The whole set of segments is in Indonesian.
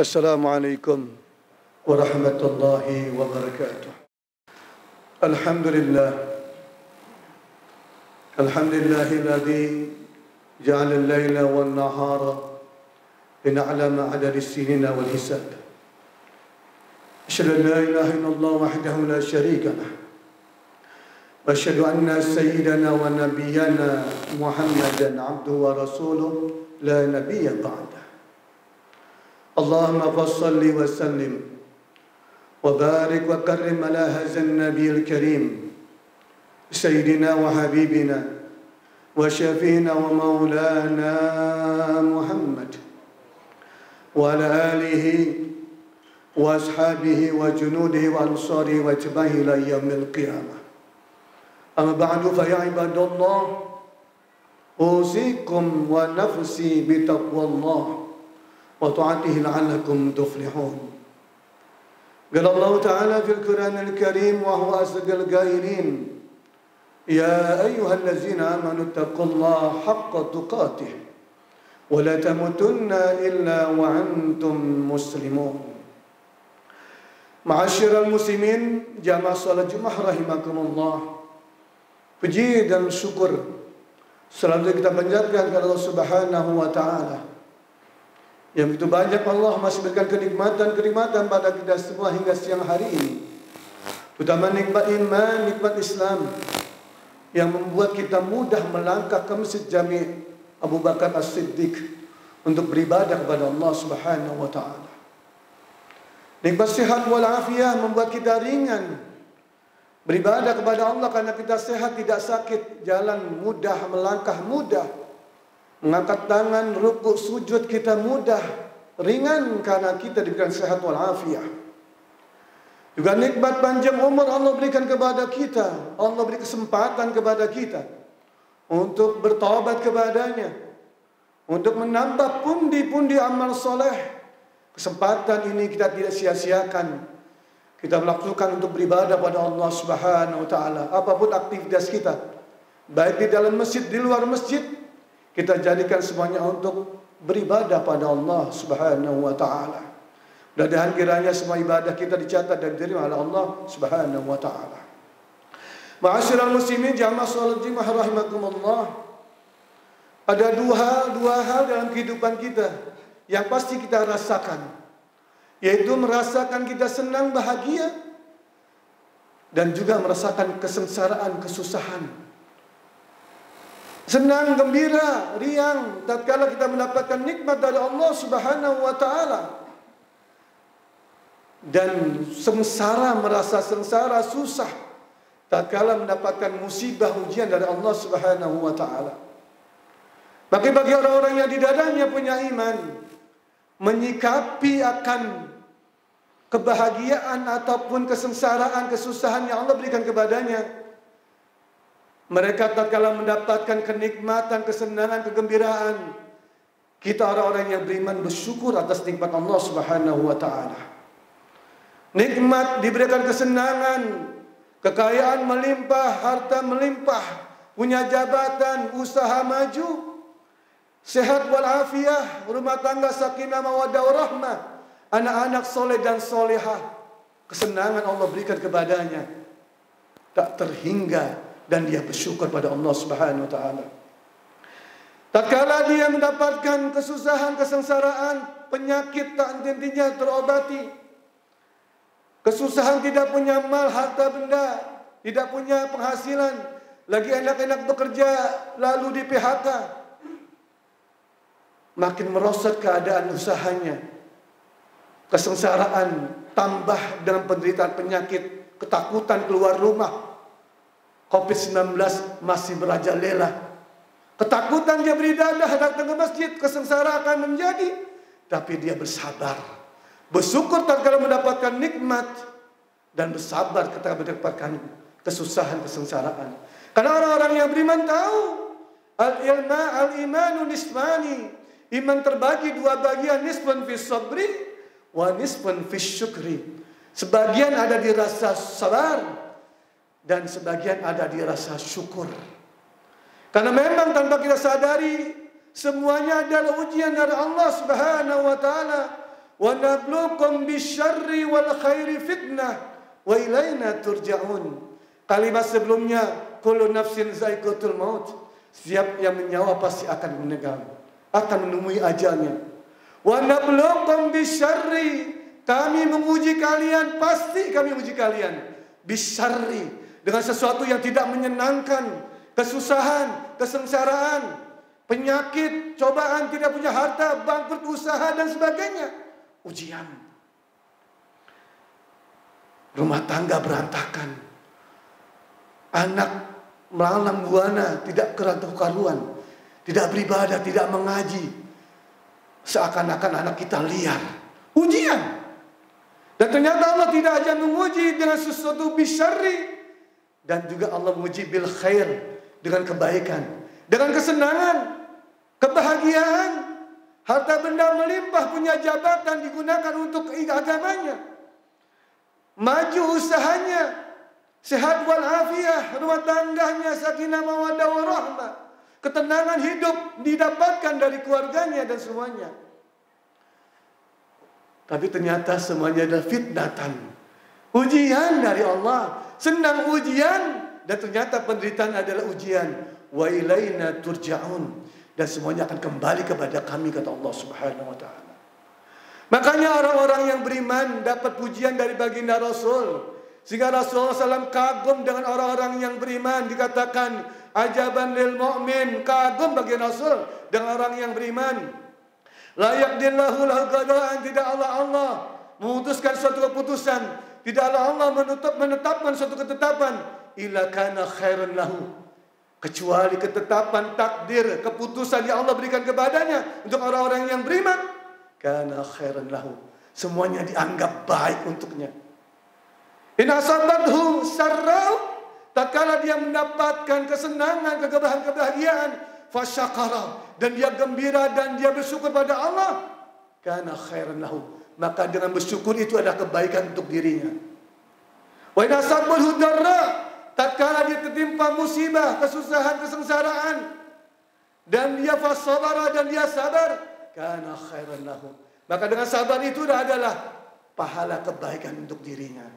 Assalamualaikum warahmatullahi wabarakatuh. Alhamdulillah. Alhamdulillahilladzi ja'ala al-laila wan-nahara lina'lama 'adada as-sinina wal hisab. Asyhadu an la ilaha illallah wahdahu la syarika lah. Wa asyhadu anna sayyidana wa nabiyyana Muhammadan 'abduhu wa rasuluhu la nabiyya ba'da. اللهم فصل وسلم وبارك وكرم على هذا النبي الكريم سيدنا وحبيبنا وشفينا ومولانا محمد وعلى آله وأصحابه وجنوده وأنصاره واتباعه إلى يوم القيامة. أما بعد فيا عباد الله أوصيكم ونفسي بتقوى الله وطاعته لعلكم تفلحون. قال الله تعالى في القرآن الكريم وهو أصدق القائلين يا أيها الذين آمنوا اتقوا الله حق تقاته ولا تموتن إلا وأنتم مسلمون. Ma'asyiral muslimin, jamaah salat Jumat rahimakumullah. Puji dan syukur selalu kita panjatkan kepada Allah Subhanahu wa taala. Yang begitu banyak Allah masih berikan kenikmatan pada kita semua hingga siang hari ini. Terutama nikmat iman, nikmat Islam yang membuat kita mudah melangkah ke Masjid Jami' Abu Bakar As-Siddiq untuk beribadah kepada Allah Subhanahu wa taala. Nikmat sehat wal afiyah membuat kita ringan beribadah kepada Allah karena kita sehat, tidak sakit, jalan mudah, melangkah mudah. Mengangkat tangan, rukuk, sujud kita mudah, ringan karena kita diberikan sehat wal afiyah. Juga nikmat panjang umur Allah berikan kepada kita. Allah beri kesempatan kepada kita untuk bertaubat kepadanya, untuk menambah pundi-pundi amal soleh. Kesempatan ini kita tidak sia-siakan. Kita melakukan untuk beribadah pada Allah Subhanahu wa taala. Apapun aktivitas kita, baik di dalam masjid, di luar masjid, kita jadikan semuanya untuk beribadah pada Allah Subhanahu wa taala. Mudah-mudahan kiranya semua ibadah kita dicatat dan diterima oleh Allah Subhanahu wa taala. Ma'asyiral muslimin, jamaah salat Jumat rahimakumullah. Ada dua hal dalam kehidupan kita yang pasti kita rasakan, yaitu merasakan kita senang, bahagia, dan juga merasakan kesengsaraan, kesusahan. Senang, gembira, riang tatkala kita mendapatkan nikmat dari Allah Subhanahu wa taala. Dan sengsara, merasa sengsara, susah tatkala mendapatkan musibah, ujian dari Allah Subhanahu wa taala. Bagi orang-orang yang di dadanya punya iman, menyikapi akan kebahagiaan ataupun kesengsaraan, kesusahan yang Allah berikan kepadanya, mereka tatkala mendapatkan kenikmatan, kesenangan, kegembiraan, kita orang-orang yang beriman bersyukur atas nikmat Allah Subhanahu wa taala. Nikmat diberikan kesenangan, kekayaan melimpah, harta melimpah, punya jabatan, usaha maju, sehat wal afiyah, rumah tangga sakinah mawaddah warahmah, anak-anak soleh dan solehah. Kesenangan Allah berikan kepadanya tak terhingga, dan dia bersyukur pada Allah Subhanahu wa taala. Tatkala dia mendapatkan kesusahan, kesengsaraan, penyakit tak henti-hentinya terobati, kesusahan tidak punya mal, harta benda, tidak punya penghasilan, lagi enak-enak bekerja lalu di PHK, makin merosot keadaan usahanya, kesengsaraan tambah dengan penderitaan penyakit, ketakutan keluar rumah. COVID-19 masih merajalela. Ketakutan dia beribadah, datang ke masjid, kesengsaraan akan menjadi. Tapi dia bersabar, bersyukur tatkala mendapatkan nikmat, dan bersabar ketika mendapatkan kesusahan, kesengsaraan. Karena orang-orang yang beriman tahu al-imanu nisfani, iman terbagi dua bagian, nisfun fis sabri wa nisfun fis syukri. Sebagian ada di rasa sabar, dan sebagian ada di rasa syukur. Karena memang tanpa kita sadari, semuanya adalah ujian dari Allah Subhanahu wa taala wa nabluukum bisyarri wal khairi fitnah wa ilaina turja'un. Kalimat sebelumnya, kullu nafsin za'iqatul maut. Setiap yang menyawa pasti akan meninggal, akan menemui ajalnya. Wa nabluukum bisyarri, kami menguji kalian, pasti kami menguji kalian. Bisyarri, dengan sesuatu yang tidak menyenangkan, kesusahan, kesengsaraan, penyakit, cobaan, tidak punya harta, bangkrut usaha dan sebagainya. Ujian. Rumah tangga berantakan. Anak melalang buana, tidak karuan, tidak beribadah, tidak mengaji. Seakan-akan anak kita liar. Ujian. Dan ternyata Allah tidak hanya menguji dengan sesuatu bisyarri, dan juga Allah menguji bil khair, dengan kebaikan, dengan kesenangan, kebahagiaan, harta benda melimpah, punya jabatan digunakan untuk agamanya, maju usahanya, sehat walafiat, rumah tangganya sakinah mawaddah warahmah, ketenangan hidup didapatkan dari keluarganya dan semuanya. Tapi ternyata semuanya adalah fitnatan, ujian dari Allah. Senang ujian, dan ternyata penderitaan adalah ujian. Wa ilaina turja'un, dan semuanya akan kembali kepada kami, kata Allah Subhanahu wa taala. Makanya orang-orang yang beriman dapat pujian dari baginda Rasul, sehingga Rasulullah SAW kagum dengan orang-orang yang beriman. Dikatakan ajaban lil mu'min, kagum bagi Rasul dengan orang yang beriman. La yaqdillahu lahu qada'an, tidak Allah memutuskan suatu keputusan, tidak Allah menetapkan suatu ketetapan, illa kana khairan lahu, kecuali ketetapan takdir keputusan yang Allah berikan kepadanya untuk orang-orang yang beriman, kana khairan lahu, semuanya dianggap baik untuknya. In asabathu sarra'u, tatkala dia mendapatkan kesenangan, kebahagiaan, fasyakara, dan dia gembira dan dia bersyukur pada Allah, kana khairan lahu, maka dengan bersyukur itu ada kebaikan untuk dirinya. Wa in asabathu darra, tatkala dia tertimpa musibah, kesusahan, kesengsaraan, dan dia fasabara, dan dia sabar, kana khairan lahu, maka dengan sabar itu adalah pahala kebaikan untuk dirinya.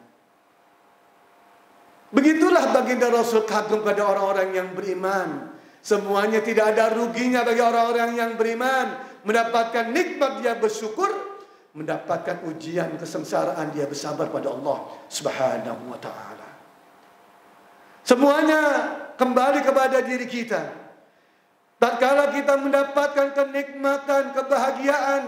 Begitulah baginda Rasul kagum pada orang-orang yang beriman. Semuanya tidak ada ruginya bagi orang-orang yang beriman. Mendapatkan nikmat dia bersyukur, mendapatkan ujian kesengsaraan dia bersabar pada Allah Subhanahu wa taala. Semuanya kembali kepada diri kita. Tatkala kita mendapatkan kenikmatan, kebahagiaan,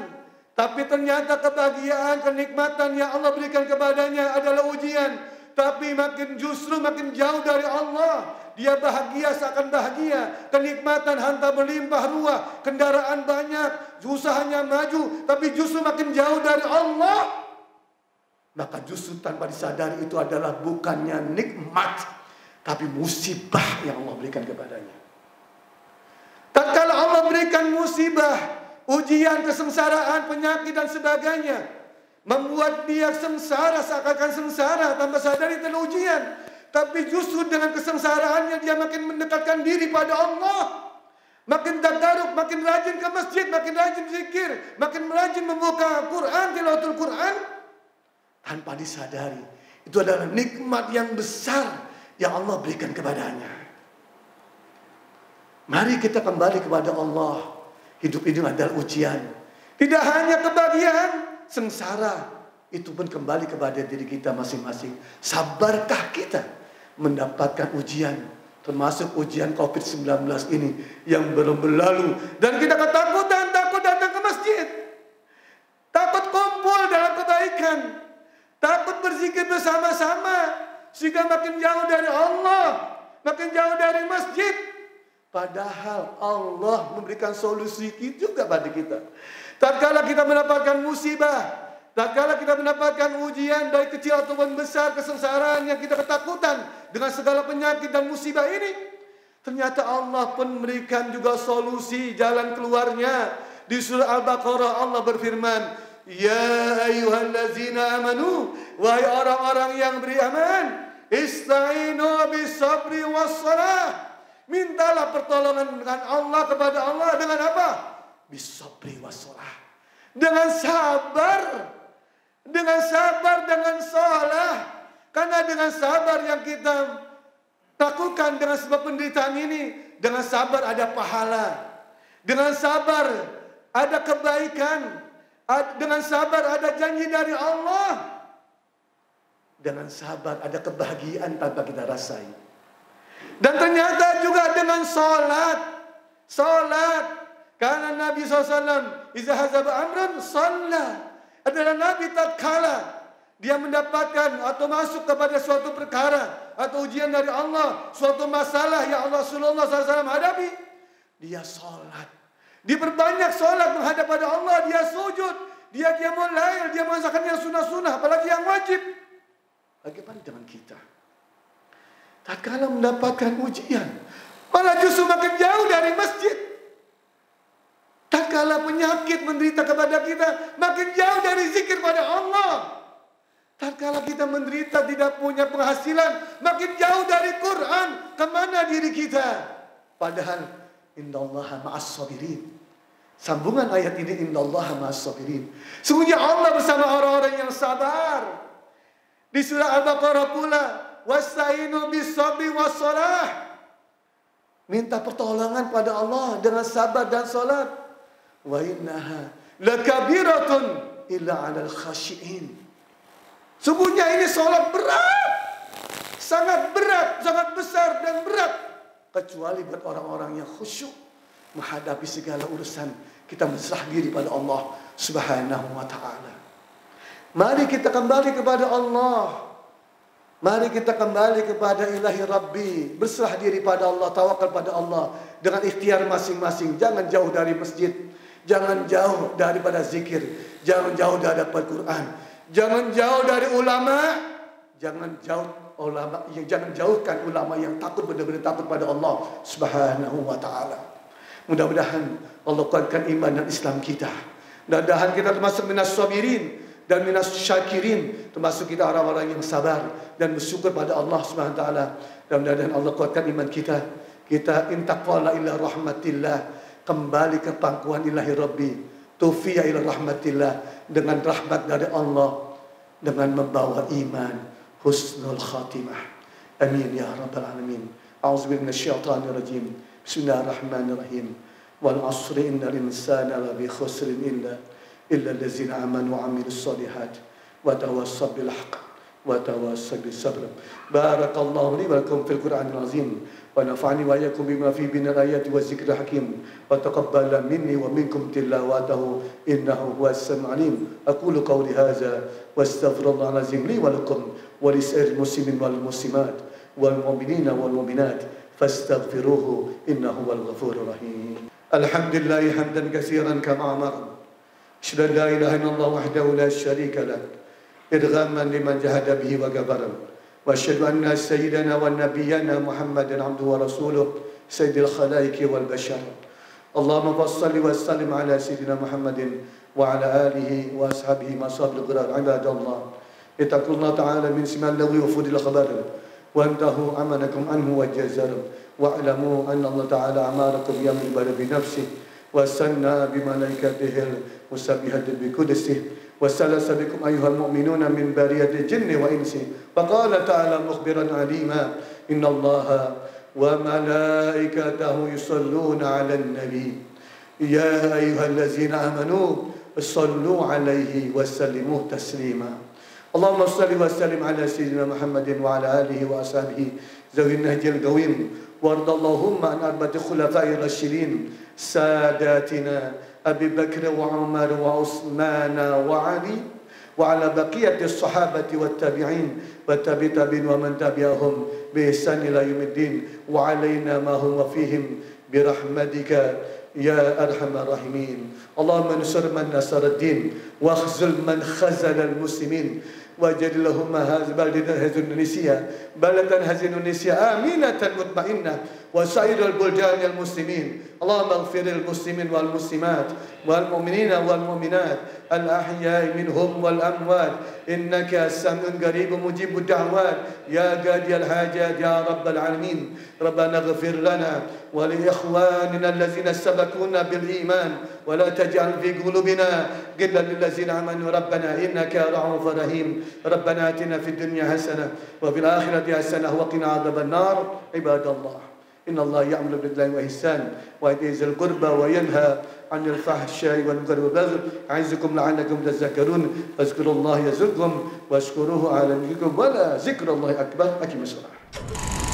tapi ternyata kebahagiaan, kenikmatan yang Allah berikan kepadanya adalah ujian, tapi justru makin jauh dari Allah. Dia bahagia seakan bahagia, kenikmatan harta berlimpah ruah, kendaraan banyak, usahanya maju, tapi justru makin jauh dari Allah. Maka justru tanpa disadari itu adalah bukannya nikmat, tapi musibah yang Allah berikan kepadanya. Tatkala Allah berikan musibah, ujian, kesengsaraan, penyakit dan sebagainya, membuat dia sengsara, seakan-akan sengsara tanpa sadari itu ujian. Tapi justru dengan kesengsaraannya dia makin mendekatkan diri pada Allah, makin tadaruk, makin rajin ke masjid, makin rajin zikir, makin rajin membuka Quran, tilawatul Quran, tanpa disadari itu adalah nikmat yang besar yang Allah berikan kepadanya. Mari kita kembali kepada Allah. Hidup ini adalah ujian, tidak hanya kebahagiaan, sengsara itu pun kembali kepada diri kita masing-masing. Sabarkah kita mendapatkan ujian, termasuk ujian COVID-19 ini yang belum berlalu, dan kita ketakutan, takut datang ke masjid, takut kumpul dalam kebaikan, takut berzikir bersama-sama, sehingga makin jauh dari Allah, makin jauh dari masjid. Padahal Allah memberikan solusi juga pada kita. Tatkala kita mendapatkan musibah, tatkala kita mendapatkan ujian dari kecil ataupun besar, kesengsaraan yang kita ketakutan dengan segala penyakit dan musibah ini, ternyata Allah pun memberikan juga solusi, jalan keluarnya. Di surah Al-Baqarah Allah berfirman, ya ayyuhallazina amanu, wahai orang-orang yang beriman, ista'inu bis-sabri was-salah, mintalah pertolongan dengan Allah, kepada Allah dengan apa? Bis-sabri was-salah, dengan sabar dengan sabar yang kita lakukan dengan sebab penderitaan ini, dengan sabar ada pahala, dengan sabar ada kebaikan, dengan sabar ada janji dari Allah, dengan sabar ada kebahagiaan tanpa kita rasai. Dan ternyata juga dengan salat, karena Nabi SAW iza hazaba amran shalla, adalah Nabi tatkala dia mendapatkan atau masuk kepada suatu perkara atau ujian dari Allah, suatu masalah yang Rasulullah SAW hadapi, dia salat. Dia berbanyak salat menghadap pada Allah, dia sujud, dia qiyamul lail, dia mengerjakan yang sunnah-sunnah, apalagi yang wajib. Bagaimana dengan kita? Tatkala mendapatkan ujian, malah justru makin jauh dari masjid. Tatkala penyakit menderita kepada kita, makin jauh dari zikir pada Allah. Tatkala kita menderita tidak punya penghasilan, makin jauh dari Quran. Kemana diri kita? Padahal innallaha ma'as sabirin. Sambungan ayat ini, innallaha ma'as sabirin. Sungguhnya Allah bersama orang-orang yang sabar. Di surah Al-Baqarah pula, wasta'inu bis-sabri was-shalah. Minta pertolongan pada Allah dengan sabar dan salat. Wa innaha lakabiratun illa 'alal khashi'in. Sungguhnya ini salat berat, sangat berat, sangat besar dan berat, kecuali buat orang-orang yang khusyuk menghadapi segala urusan. Kita berserah diri pada Allah Subhanahu wa ta'ala. Mari kita kembali kepada Allah. Mari kita kembali kepada ilahi Rabbi. Berserah diri pada Allah, tawakal pada Allah dengan ikhtiar masing-masing. Jangan jauh dari masjid, jangan jauh daripada zikir, jangan jauh daripada Quran, jangan jauh dari ulama, jangan jauhkan ulama yang takut, benar-benar takut pada Allah Subhanahu wa ta'ala. Mudah-mudahan Allah kuatkan iman dan Islam kita. Mudah-mudahan kita termasuk minas sabirin dan minas syakirin, termasuk kita orang-orang yang sabar dan bersyukur pada Allah Subhanahu wa ta'ala. Dan mudah-mudahan Allah kuatkan iman kita. Kita intaqala ila rahmatillah, kembali ke pangkuan ilahi Rabbi, tufiya ila rahmatillah, dengan rahmat dari Allah, dengan membawa iman, husnul khatimah. Amin ya rabbal alamin. A'udzubillahi minasyaitonir rajim. Bismillahirrahmanirrahim. Wal 'asri innal insana lafi khusrin illa allazina amanu wa 'amilus shalihat wa tawassaw bil haqq wa tawassaw bis sabr. Barakallahu li wa lakum fil Qur'anil azim. ونفعني وإياكم بما فيه من الآيات والذكر الحكيم وتقبل مني ومنكم تلاوته إنه هو السميع العليم. أقول قولي هذا واستغفر الله العظيم لي ولكم ولسائر المسلمين والمسلمات والمؤمنين والمؤمنات فاستغفروه إنه هو الغفور الرحيم. الحمد لله حمدا كثيرا كما أمر. أشهد أن لا إله إلا الله وحده لا شريك له إرغاما لمن جهد به وكفر. وأشهد أن سيدنا ونبينا محمدا عبده ورسوله سيد الخلائق والبشر. اللهم صل وسلم على سيدنا محمد وعلى آله وأصحابه مصاب الغرار. عباد الله اتقوا الله تعالى من سماء اللغو وفود الخبر وانتهوا أمنكم عنه وجزر واعلموا أن الله تعالى أمركم يوم البر بنفسه وسنى بملائكته المسبحة بقدسه وسلس بكم أيها المؤمنون من برية الجن وإنس. فقال تعالى مخبرا عليما إن الله وملائكته يصلون على النبي يا أيها الذين آمنوا صلوا عليه وسلموا تسليما. اللهم صل وسلم على سيدنا محمد وعلى آله وأصحابه ذوي النهج القويم. وارض اللهم عن أربعة خلفاء الراشدين ساداتنا أبي بكر وعمر وعثمان وعلي وعلى بقية الصحابة والتابعين والتابعين ومن تبعهم بإحسان إلى يوم الدين وعلينا ما هم فيهم برحمتك يا أرحم الراحمين. اللهم انصر من نصر الدين واخذل من خذل المسلمين واجعل لهم هذه بلدة إندونيسيا بلدة إندونيسيا آمنة مطمئنة وسائر البلدان المسلمين. اللهم اغفر للمسلمين والمسلمات والمؤمنين والمؤمنات الأحياء منهم والأموات إنك سميع قريب مجيب الدعوات يا قاضي الحاجات يا رب العالمين. ربنا اغفر لنا ولإخواننا الذين سبقونا بالإيمان ولا تجعل في قلوبنا غلا للذين آمنوا ربنا إنك رؤوف رحيم ربنا آتنا في الدنيا حسنة وفي الآخرة حسنة وقنا عذاب النار عباد الله إن الله يأمر بالعدل والإحسان وإيتاء ذي القربى وينهى عن الفحشاء والمنكر والبغي يعظكم لعلكم تذكرون فاذكروا الله يذكركم واشكروه على ذكركم ولا ذكر الله أكبر. أقم الصلاة.